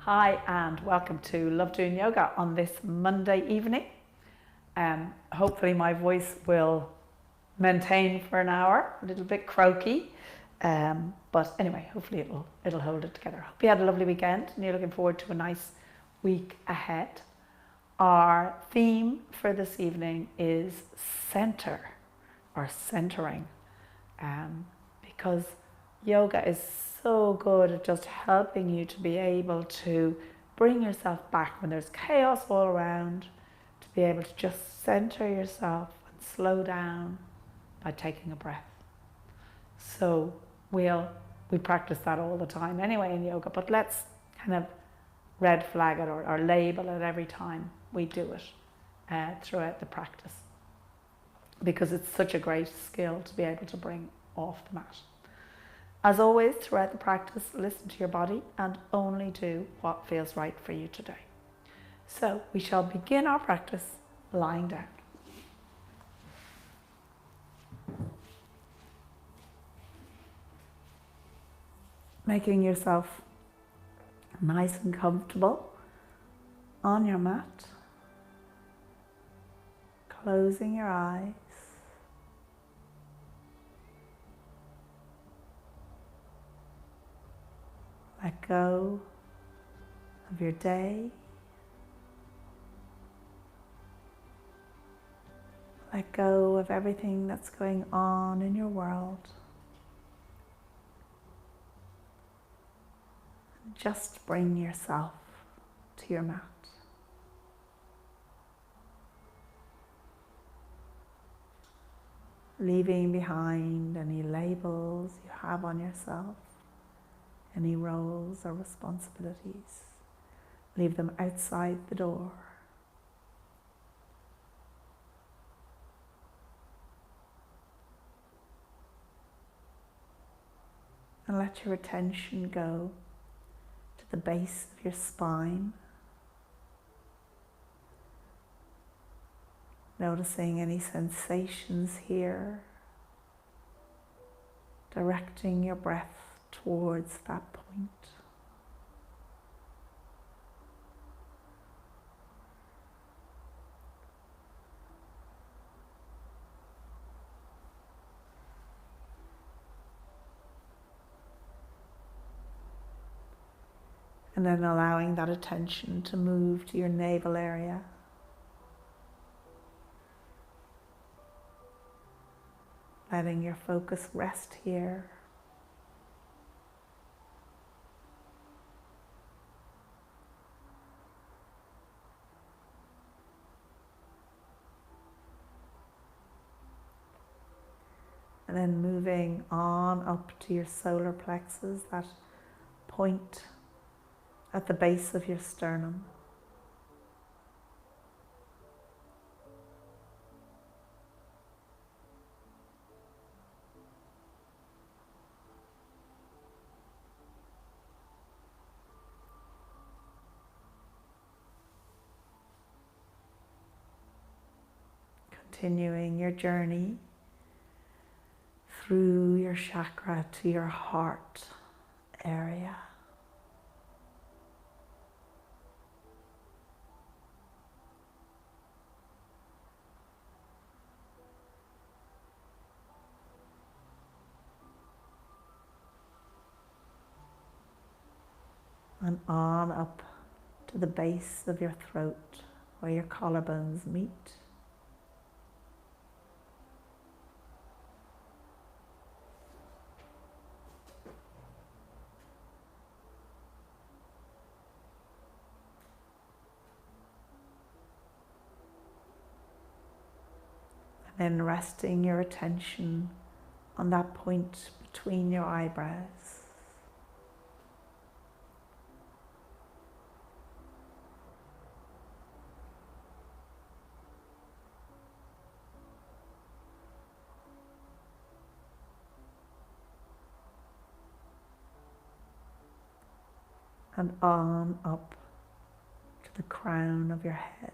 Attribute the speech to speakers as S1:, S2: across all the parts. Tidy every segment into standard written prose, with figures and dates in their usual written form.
S1: Hi and welcome to Love Doing Yoga on this Monday evening. Hopefully my voice will maintain for an hour, a little bit croaky, but anyway, hopefully it'll hold it together. Hope you had a lovely weekend and you're looking forward to a nice week ahead. Our theme for this evening is center or centering, because yoga is so good at just helping you to be able to bring yourself back when there's chaos all around, to be able to just center yourself and slow down by taking a breath. So we practice that all the time anyway in yoga, but let's kind of red flag it or label it every time we do it throughout the practice, because it's such a great skill to be able to bring off the mat. As always, throughout the practice, listen to your body and only do what feels right for you today. So we shall begin our practice lying down. Making yourself nice and comfortable on your mat. Closing your eyes. Let go of your day. Let go of everything that's going on in your world. Just bring yourself to your mat. Leaving behind any labels you have on yourself, any roles or responsibilities. Leave them outside the door. And let your attention go to the base of your spine. Noticing any sensations here. Directing your breath towards that point. And then allowing that attention to move to your navel area. Letting your focus rest here. And then moving on up to your solar plexus, that point at the base of your sternum. Continuing your journey through your chakra to your heart area. And on up to the base of your throat where your collarbones meet. And then resting your attention on that point between your eyebrows. And on up to the crown of your head.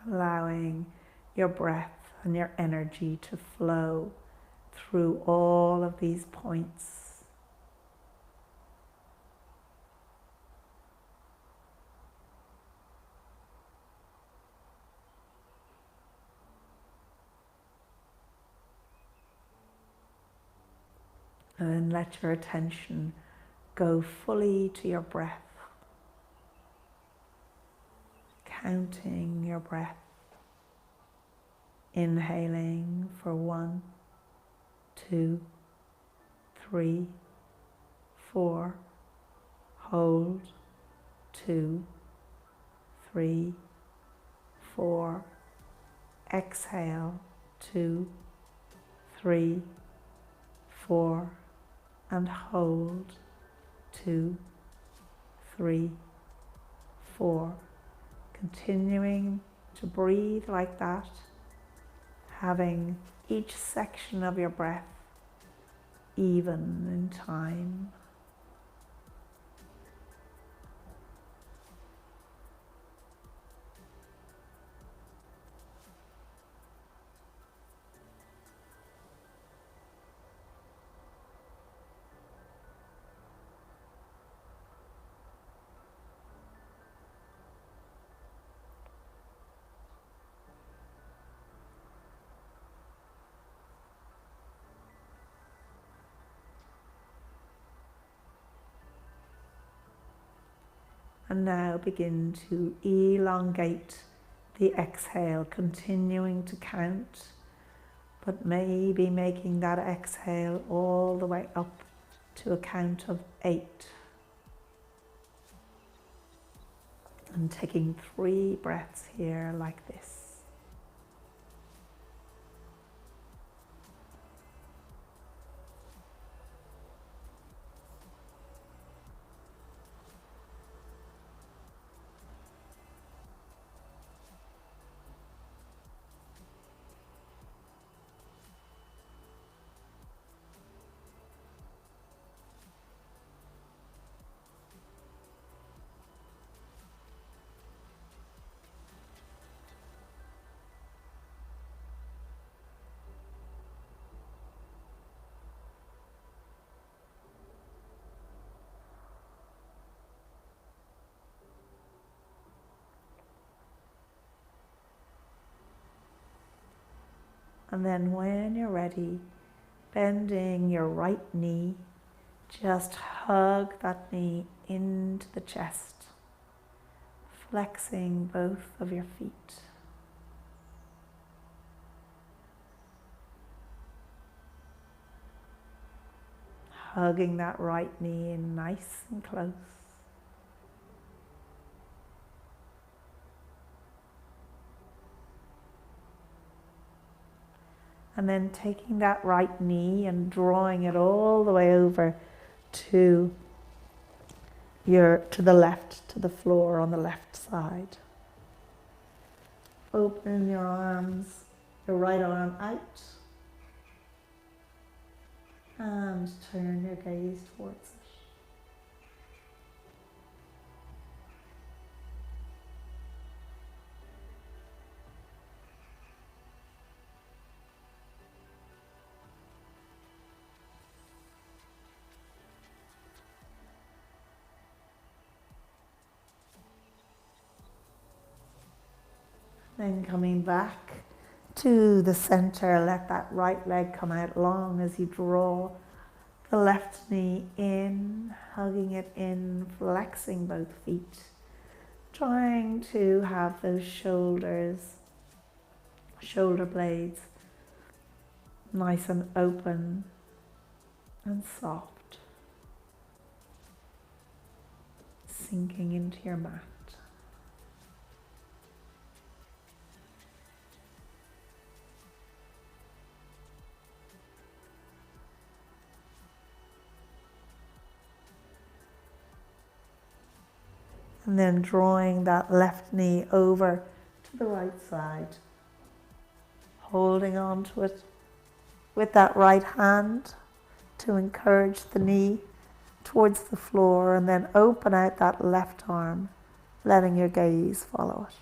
S1: allowing your breath and your energy to flow through all of these points. And then let your attention go fully to your breath, counting your breath, inhaling for 1, 2, 3, 4, hold, 2, 3, 4, exhale, 2, 3, 4, and hold, 2, 3, 4. Continuing to breathe like that, having each section of your breath even in time. And now begin to elongate the exhale, continuing to count, but maybe making that exhale all the way up to a count of 8. And taking 3 breaths here like this. And then when you're ready, bending your right knee, just hug that knee into the chest, flexing both of your feet. Hugging that right knee in nice and close. And then taking that right knee and drawing it all the way over to the left, to the floor on the left side. Open your arms, your right arm out, and turn your gaze towards it. Then coming back to the center, let that right leg come out long as you draw the left knee in, hugging it in, flexing both feet, trying to have those shoulder blades nice and open and soft, sinking into your mat. And then drawing that left knee over to the right side, holding on to it with that right hand to encourage the knee towards the floor, and then open out that left arm, letting your gaze follow it.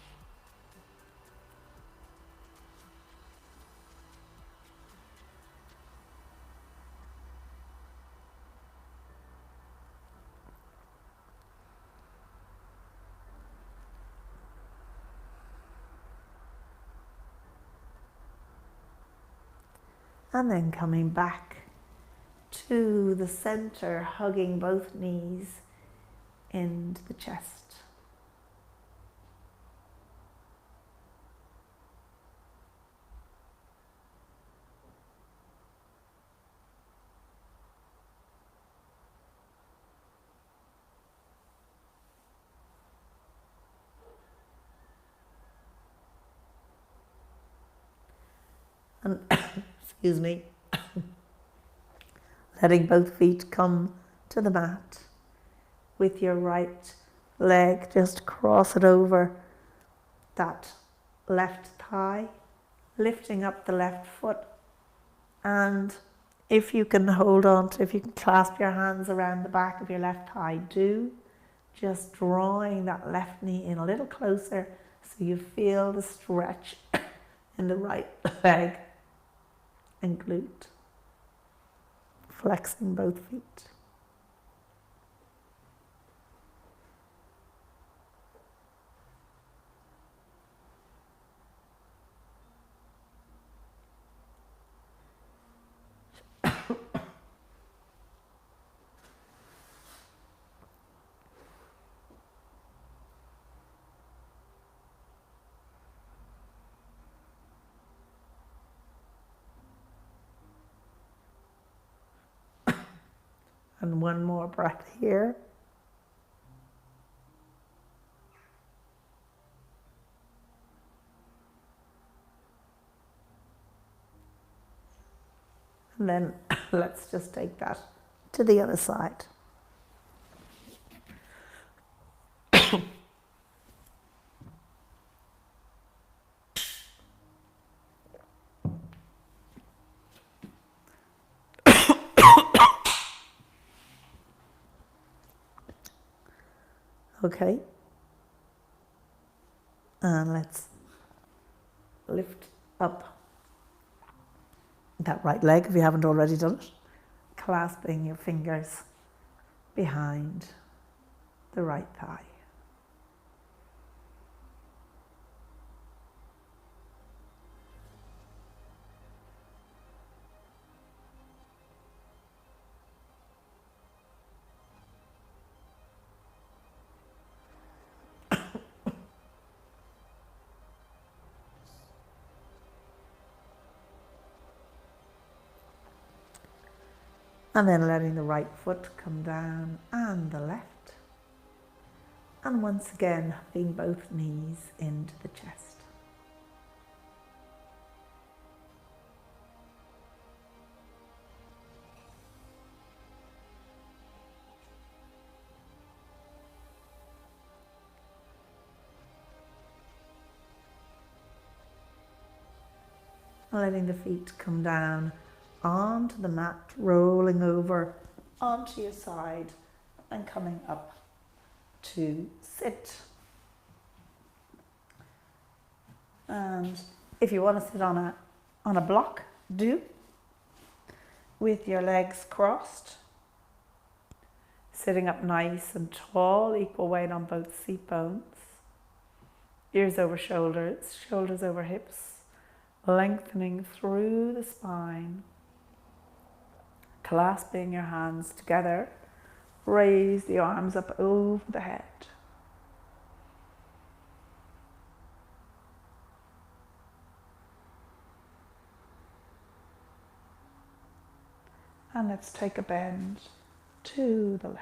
S1: And then coming back to the center, hugging both knees into the chest. And excuse me, letting both feet come to the mat. With your right leg, just cross it over that left thigh, lifting up the left foot. And if you can if you can clasp your hands around the back of your left thigh, do. Just drawing that left knee in a little closer so you feel the stretch in the right leg and glute. Flexing both feet. And one more breath here. And then let's just take that to the other side. Okay. And let's lift up that right leg if you haven't already done it, clasping your fingers behind the right thigh. And then letting the right foot come down and the left. And once again, hugging both knees into the chest. And letting the feet come down onto the mat, rolling over onto your side and coming up to sit. And if you want to sit on a block, do, with your legs crossed, sitting up nice and tall, equal weight on both seat bones, ears over shoulders, shoulders over hips, lengthening through the spine. Clasping your hands together, raise the arms up over the head. And let's take a bend to the left.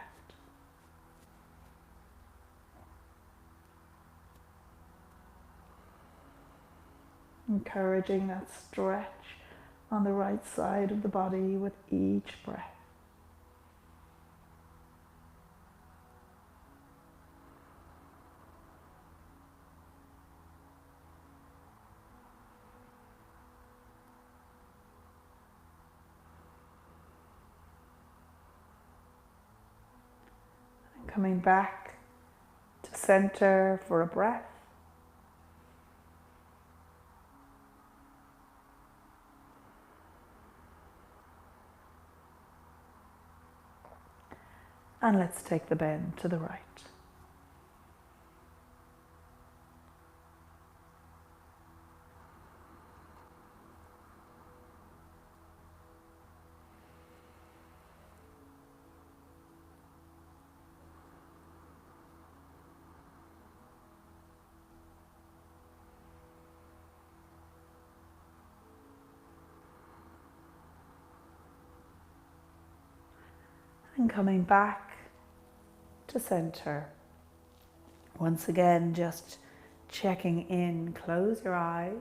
S1: Encouraging that stretch on the right side of the body with each breath. And coming back to center for a breath. And let's take the bend to the right. And coming back to center. Once again, just checking in. Close your eyes.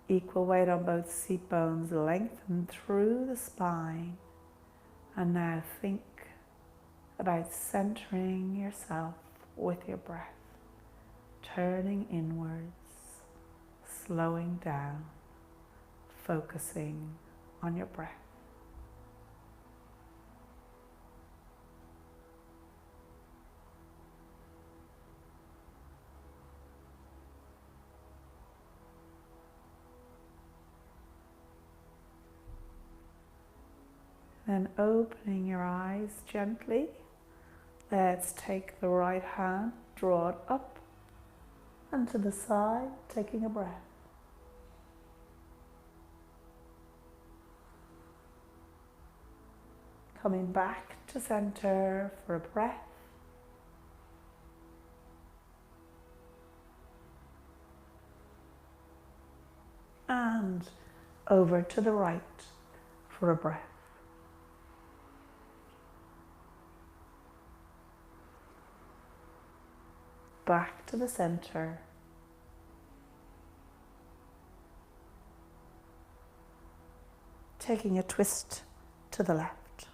S1: Equal weight on both seat bones. Lengthen through the spine. And now think about centering yourself with your breath. Turning inwards. Slowing down. Focusing on your breath. Then opening your eyes gently, let's take the right hand, draw it up and to the side, taking a breath. Coming back to center for a breath. And over to the right for a breath. Back to the center. Taking a twist to the left.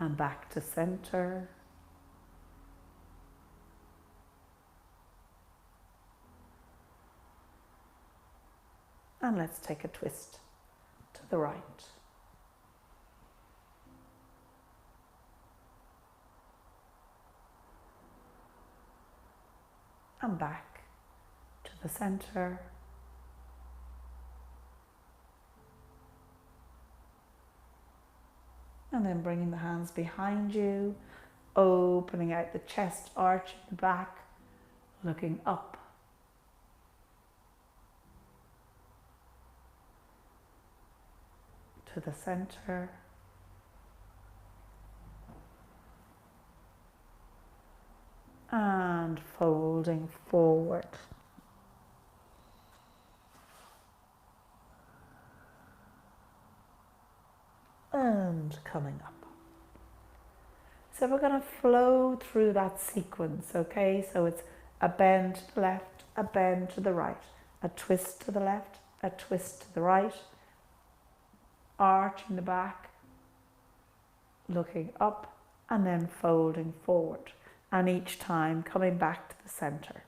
S1: And back to center. And let's take a twist to the right. And back to the center. And then bringing the hands behind you, opening out the chest, arching the back, looking up. To the center. And folding forward. And coming up. So we're going to flow through that sequence, okay? So it's a bend to the left, a bend to the right, a twist to the left, a twist to the right, arching the back, looking up, and then folding forward. And each time coming back to the center.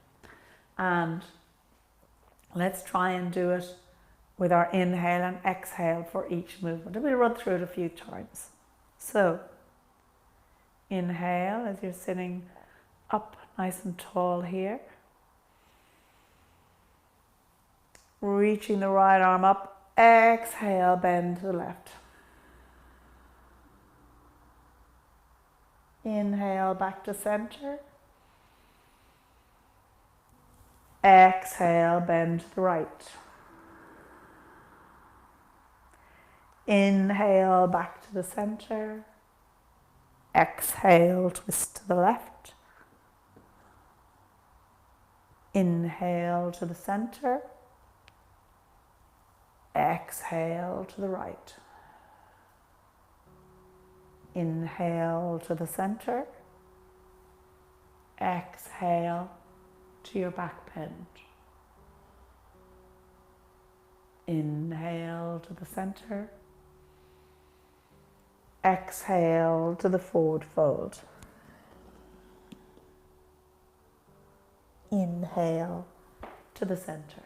S1: And let's try and do it with our inhale and exhale for each movement. And we'll run through it a few times. So, inhale as you're sitting up nice and tall here. Reaching the right arm up. Exhale, bend to the left. Inhale, back to center. Exhale, bend to the right. Inhale, back to the center. Exhale, twist to the left. Inhale to the center. Exhale to the right. Inhale to the center. Exhale to your back bend. Inhale to the center. Exhale to the forward fold. Inhale to the center.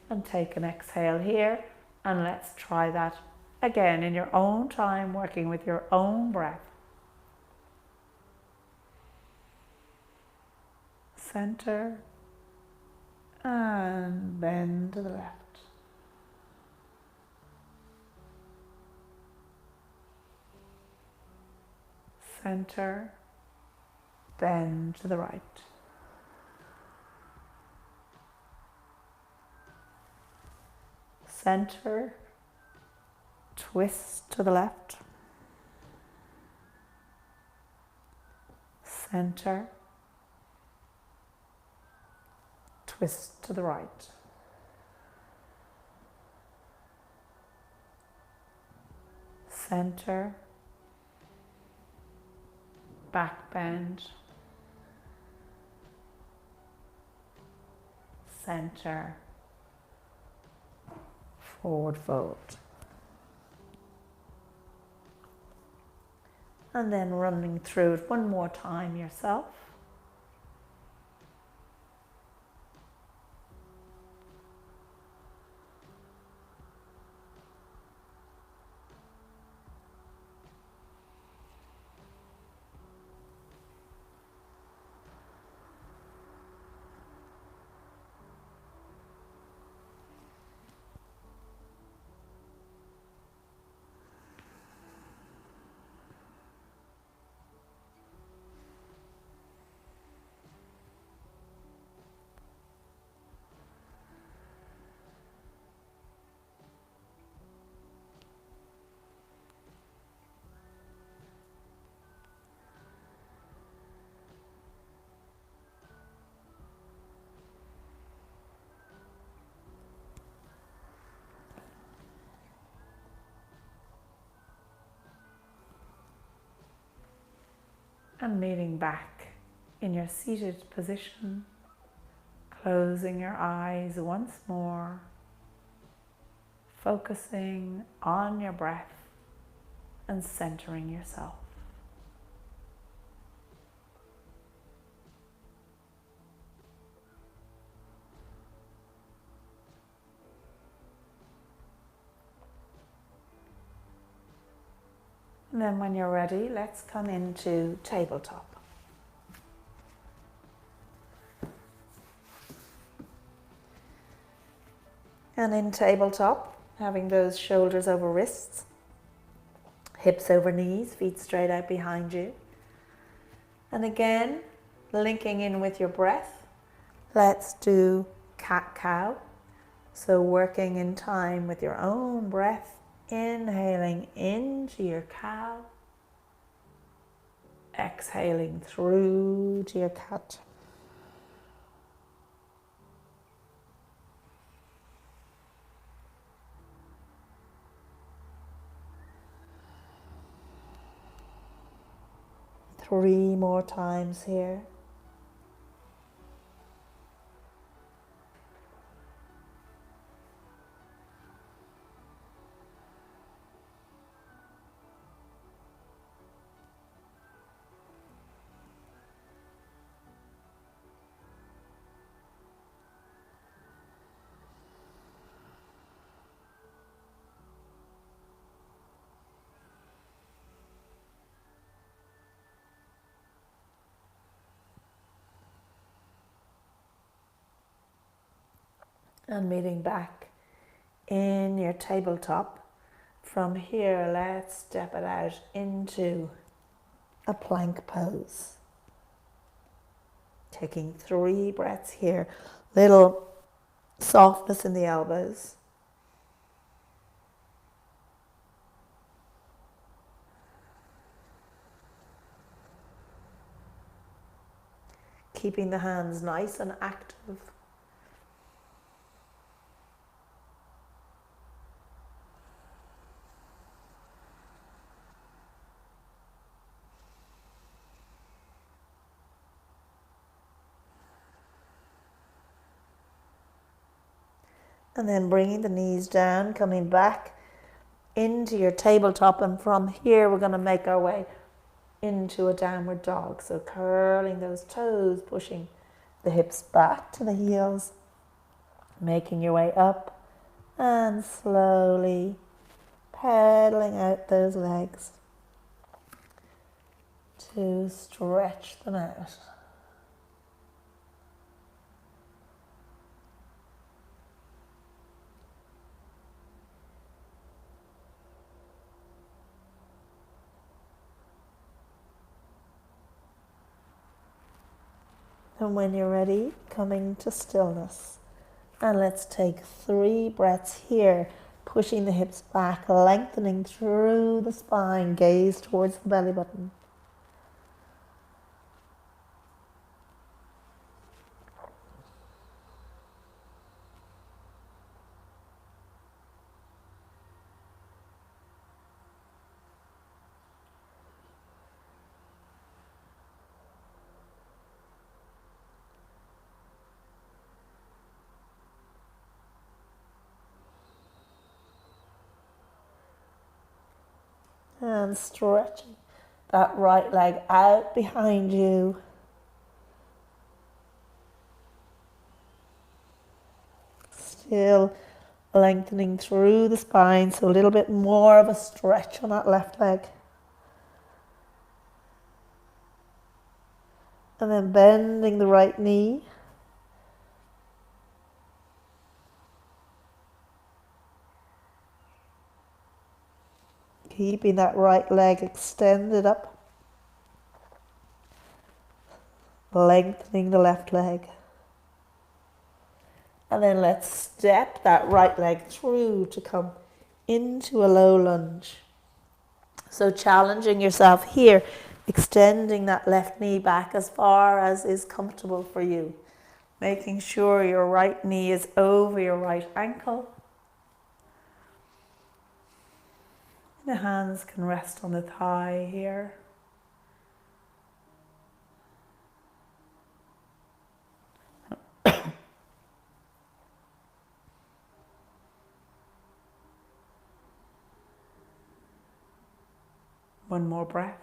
S1: And take an exhale here, and let's try that again in your own time, working with your own breath. Center and bend to the left. Center, bend to the right. Center, twist to the left. Center, twist to the right. Center, back bend, center, forward fold. And then running through it one more time yourself. And meeting back in your seated position, closing your eyes once more, focusing on your breath and centering yourself. And then when you're ready, let's come into tabletop. And in tabletop, having those shoulders over wrists, hips over knees, feet straight out behind you. And again, linking in with your breath, let's do cat-cow. So working in time with your own breath, inhaling into your cow, exhaling through to your cat. Three more times here. And meeting back in your tabletop. From here, let's step it out into a plank pose. Taking 3 breaths here. Little softness in the elbows. Keeping the hands nice and active. And then bringing the knees down, coming back into your tabletop. And from here, we're going to make our way into a downward dog. So curling those toes, pushing the hips back to the heels, making your way up and slowly pedaling out those legs to stretch them out. And when you're ready, coming to stillness. And let's take 3 breaths here, pushing the hips back, lengthening through the spine, gaze towards the belly button.
S2: And stretching that right leg out behind you. Still lengthening through the spine, so a little bit more of a stretch on that left leg. And then bending the right knee. Keeping that right leg extended up. Lengthening the left leg. And then let's step that right leg through to come into a low lunge. So challenging yourself here, extending that left knee back as far as is comfortable for you. Making sure your right knee is over your right ankle. The hands can rest on the thigh here. One more breath.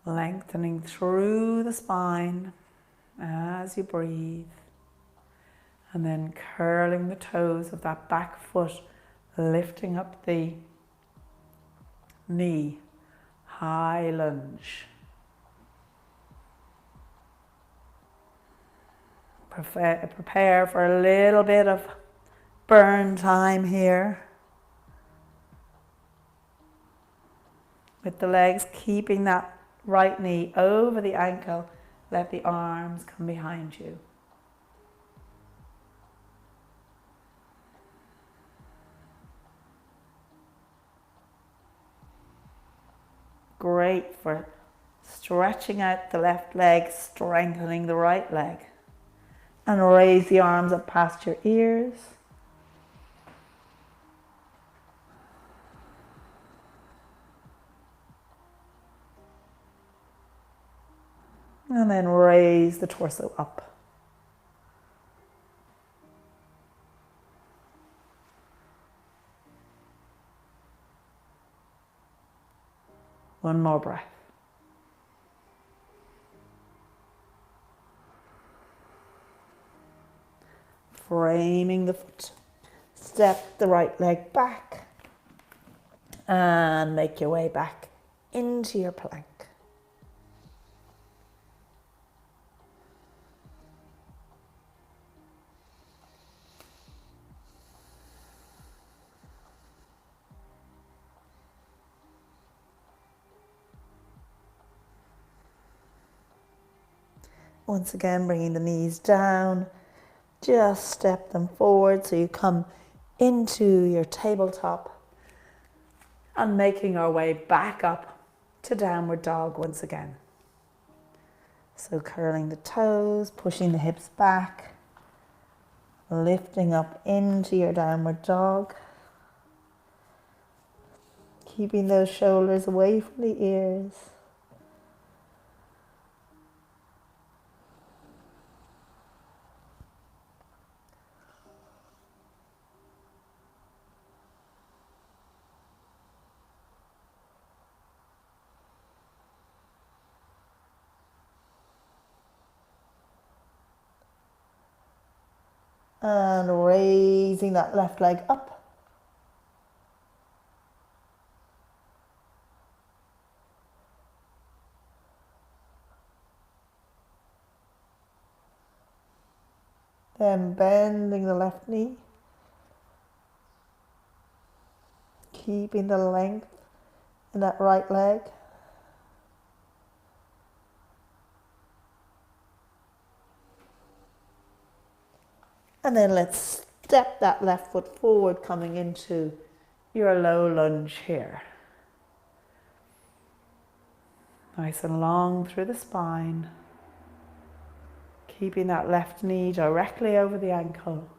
S2: Lengthening through the spine as you breathe. And then curling the toes of that back foot, lifting up the knee. High lunge. Prepare for a little bit of burn time here. With the legs keeping that right knee over the ankle, let the arms come behind you. Great for stretching out the left leg, strengthening the right leg. And raise the arms up past your ears. And then raise the torso up. One more breath. Framing the foot. Step the right leg back. And make your way back into your plank. Once again, bringing the knees down, just step them forward so you come into your tabletop and making our way back up to downward dog once again. So curling the toes, pushing the hips back, lifting up into your downward dog, keeping those shoulders away from the ears. And raising that left leg up. Then bending the left knee. Keeping the length in that right leg. And then let's step that left foot forward, coming into your low lunge here. Nice and long through the spine. Keeping that left knee directly over the ankle.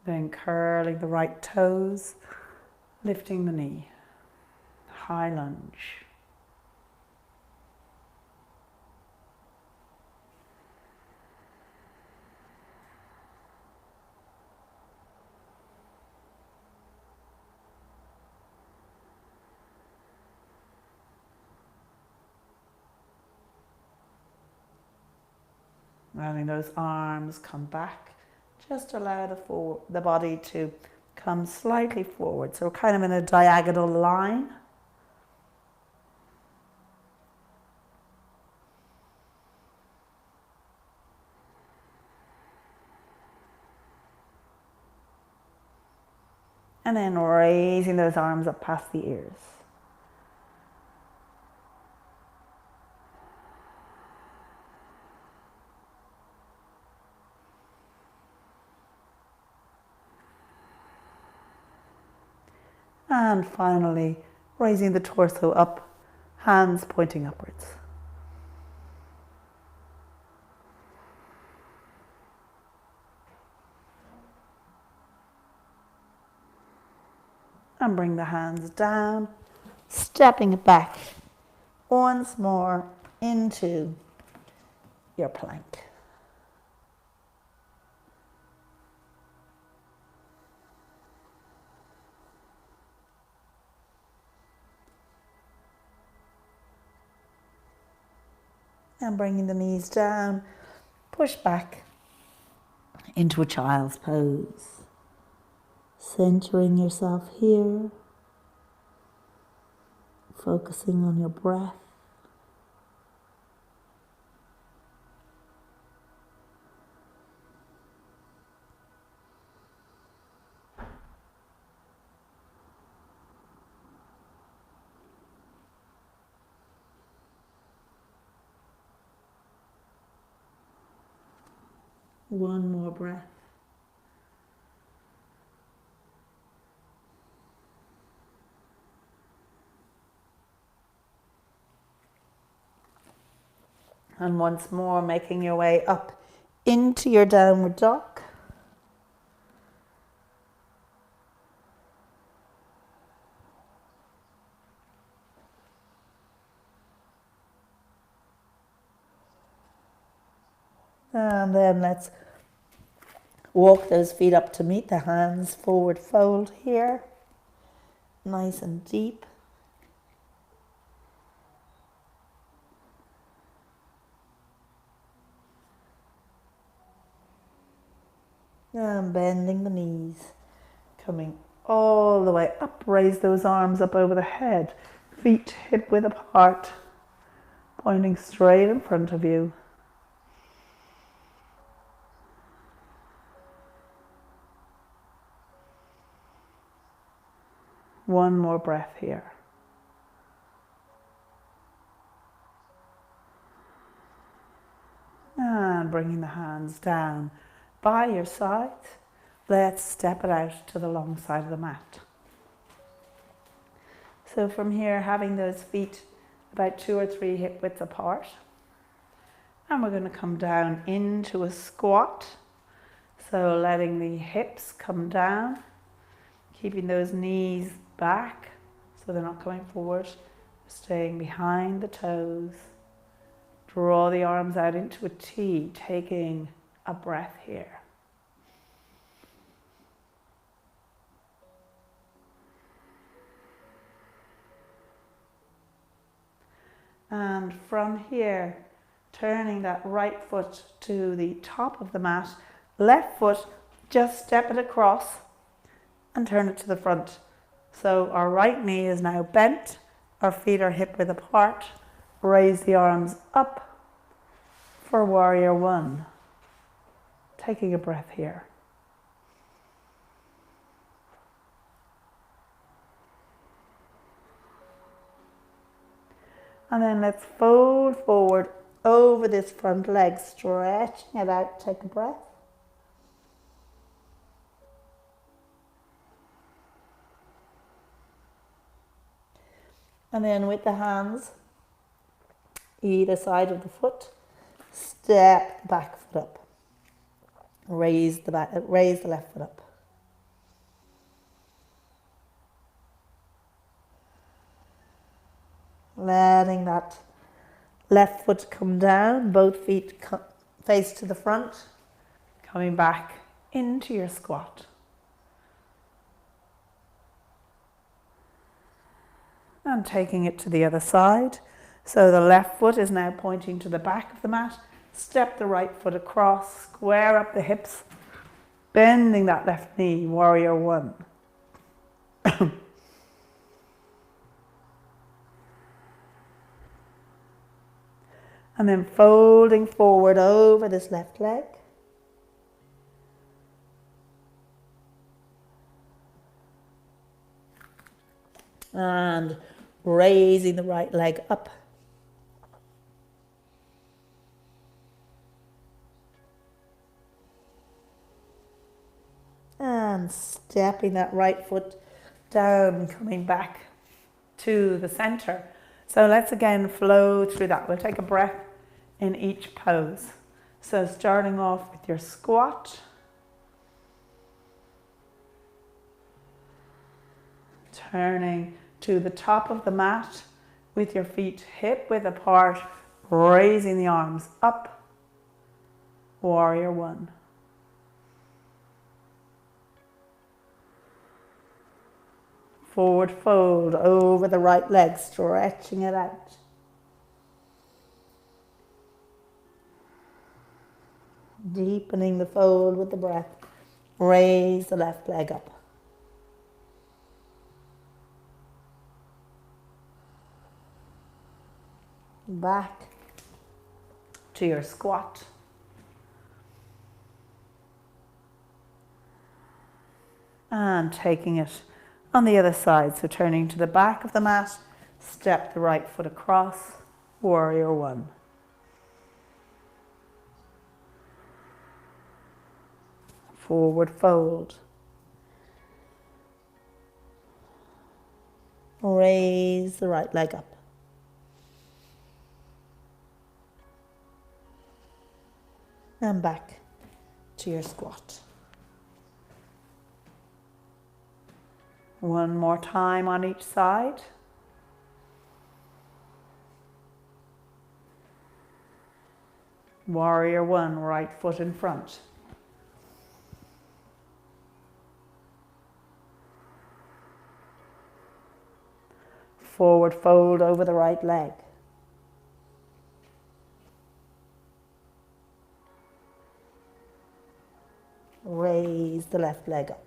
S2: Then curling the right toes. Lifting the knee, high lunge. Letting those arms come back. Just allow the body to come slightly forward. So we're kind of in a diagonal line. And then raising those arms up past the ears. And finally, raising the torso up, hands pointing upwards. And bring the hands down, stepping it back once more into your plank. And bringing the knees down, push back into a child's pose. Centering yourself here, focusing on your breath. One more breath. And once more, making your way up into your downward dog. And then let's walk those feet up to meet the hands, forward fold here, nice and deep. And bending the knees, coming all the way up, raise those arms up over the head, feet hip width apart, pointing straight in front of you. One more breath here. And bringing the hands down by your side. Let's step it out to the long side of the mat. So from here, having those feet about 2 or 3 hip widths apart. And we're going to come down into a squat. So letting the hips come down, keeping those knees back so they're not coming forward, staying behind the toes. Draw the arms out into a T, taking a breath here. And from here, turning that right foot to the top of the mat, left foot, just step it across and turn it to the front. So our right knee is now bent, our feet are hip width apart. Raise the arms up for warrior one. Taking a breath here. And then let's fold forward over this front leg, stretching it out. Take a breath. And then with the hands, either side of the foot, step the back foot up. Raise the left foot up. Letting that left foot come down, both feet face to the front, coming back into your squat. And taking it to the other side. So the left foot is now pointing to the back of the mat,
S1: Step the right foot across, square up the hips, bending that left knee, warrior one. And then folding forward over this left leg. And raising the right leg up. And stepping that right foot down, coming back to the center. So let's again flow through that. We'll take a breath in each pose. So starting off with your squat. Turning to the top of the mat with your feet hip width apart, raising the arms up. Warrior one. Forward fold over the right leg, stretching it out. Deepening the fold with the breath. Raise the left leg up. Back to your squat. And taking it on the other side. So turning to the back of the mat, step the right foot across, warrior one. Forward fold. Raise the right leg up. And back to your squat. One more time on each side. Warrior one, right foot in front. Forward fold over the right leg. Raise the left leg up.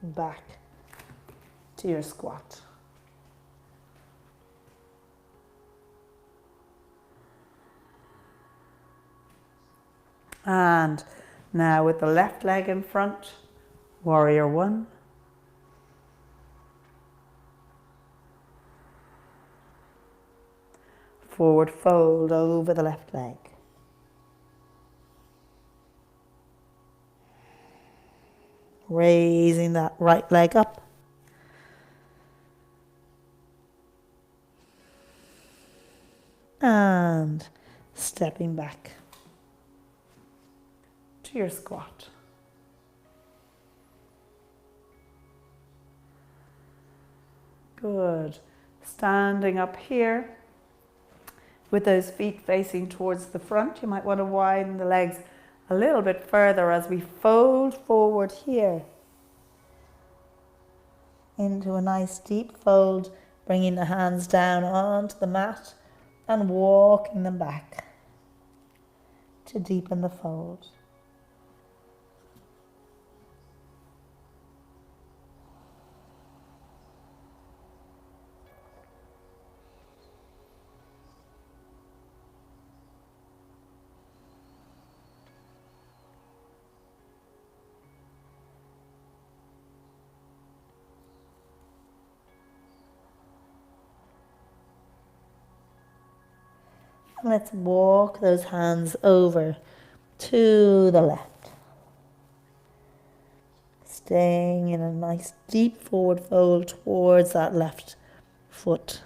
S1: Back to your squat. And now with the left leg in front, warrior one. Forward fold over the left leg. Raising that right leg up. And stepping back to your squat. Good. Standing up here with those feet facing towards the front. You might want to widen the legs a little bit further as we fold forward here into a nice deep fold, bringing the hands down onto the mat and walking them back to deepen the fold. Let's walk those hands over to the left. Staying in a nice deep forward fold towards that left foot.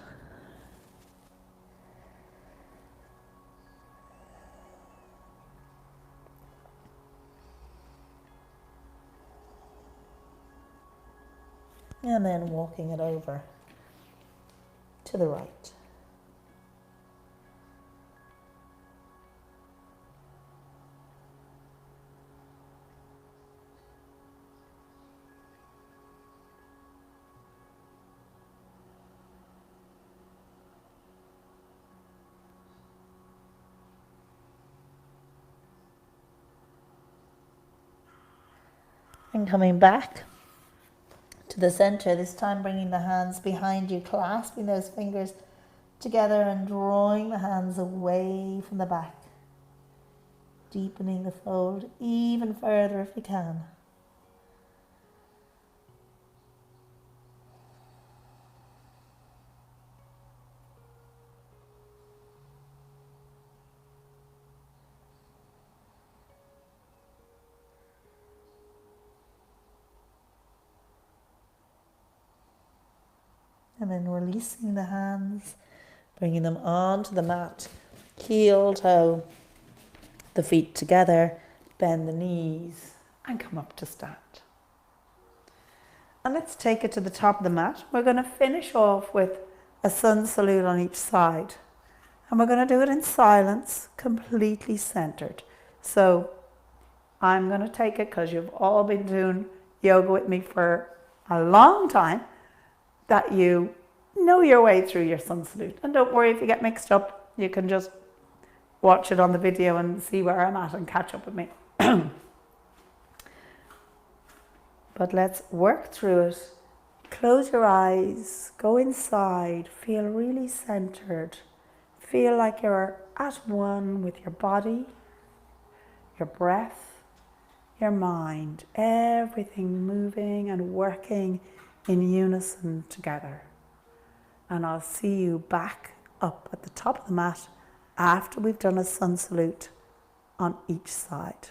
S1: And then walking it over to the right.
S2: And coming back to the center, this time bringing the hands behind you, clasping those fingers together and drawing the hands away from the back. Deepening the fold even further if you can. And then releasing the hands, bringing them onto the mat, heel toe, the feet together, bend the knees, and come up to stand. And let's take it to the top of the mat. We're going to finish off with a sun salute on each side. And we're going to do it in silence, completely centered. So I'm going to take it, because you've all been doing yoga with me for a long time, that you know your way through your sun salute. And don't worry if you get mixed up, you can just watch it on the video and see where I'm at and catch up with me. But let's work through it. Close your eyes, go inside, feel really centered. Feel like you're at one with your body, your breath, your mind, everything moving and working in unison together. And I'll see you back up at the top of the mat after we've done a sun salute on each side.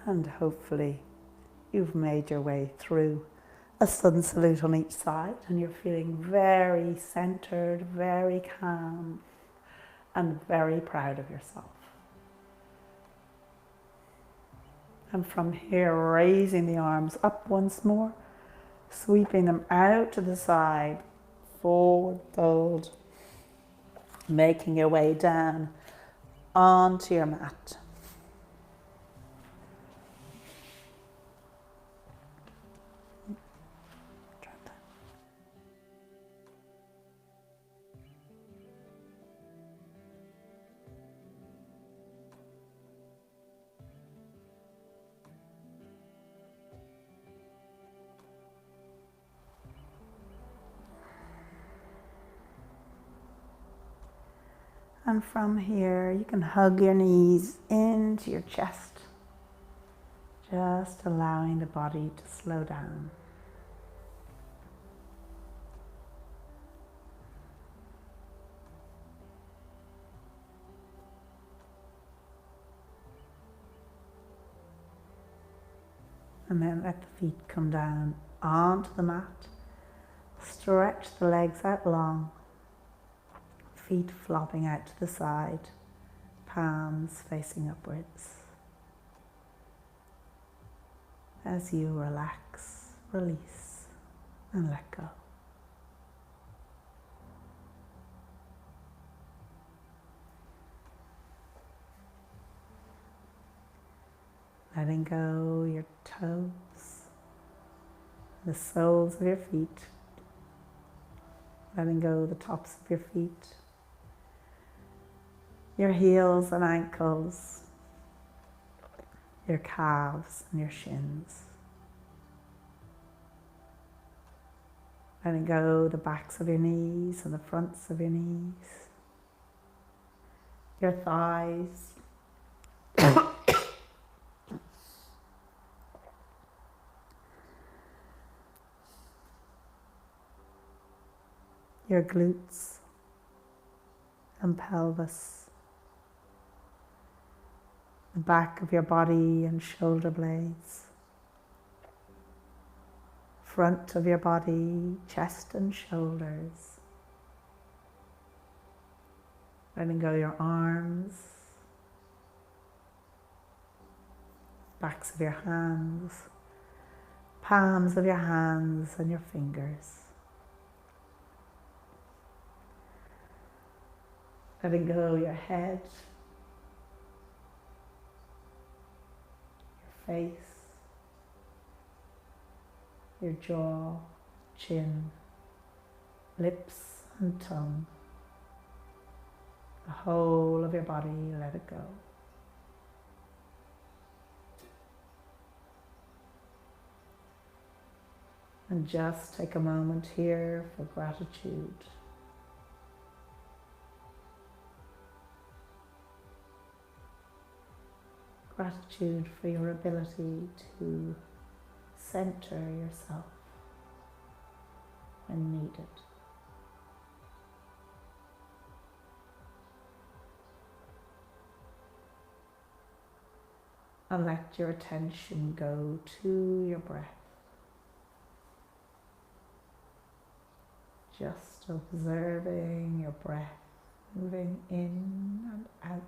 S2: And hopefully you've made your way through a sun salute on each side and you're feeling very centered, very calm, and very proud of yourself. And from here, raising the arms up once more, sweeping them out to the side, forward fold, making your way down onto your mat. And from here, you can hug your knees into your chest, just allowing the body to slow down. And then let the feet come down onto the mat. Stretch the legs out long. Feet flopping out to the side, palms facing upwards. As you relax, release, and let go. Letting go your toes, the soles of your feet. Letting go the tops of your feet, your heels and ankles, your calves and your shins. Letting go the backs of your knees and the fronts of your knees, your thighs, your glutes and pelvis, the back of your body and shoulder blades, front of your body, chest and shoulders. Letting go your arms, backs of your hands, palms of your hands and your fingers. Letting go your head, your face, your jaw, chin, lips and tongue. The whole of your body, let it go. And just take a moment here for gratitude. Gratitude for your ability to center yourself when needed. And let your attention go to your breath. Just observing your breath moving in and out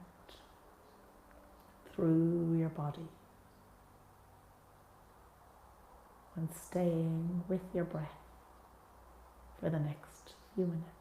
S2: through your body. And staying with your breath for the next few minutes.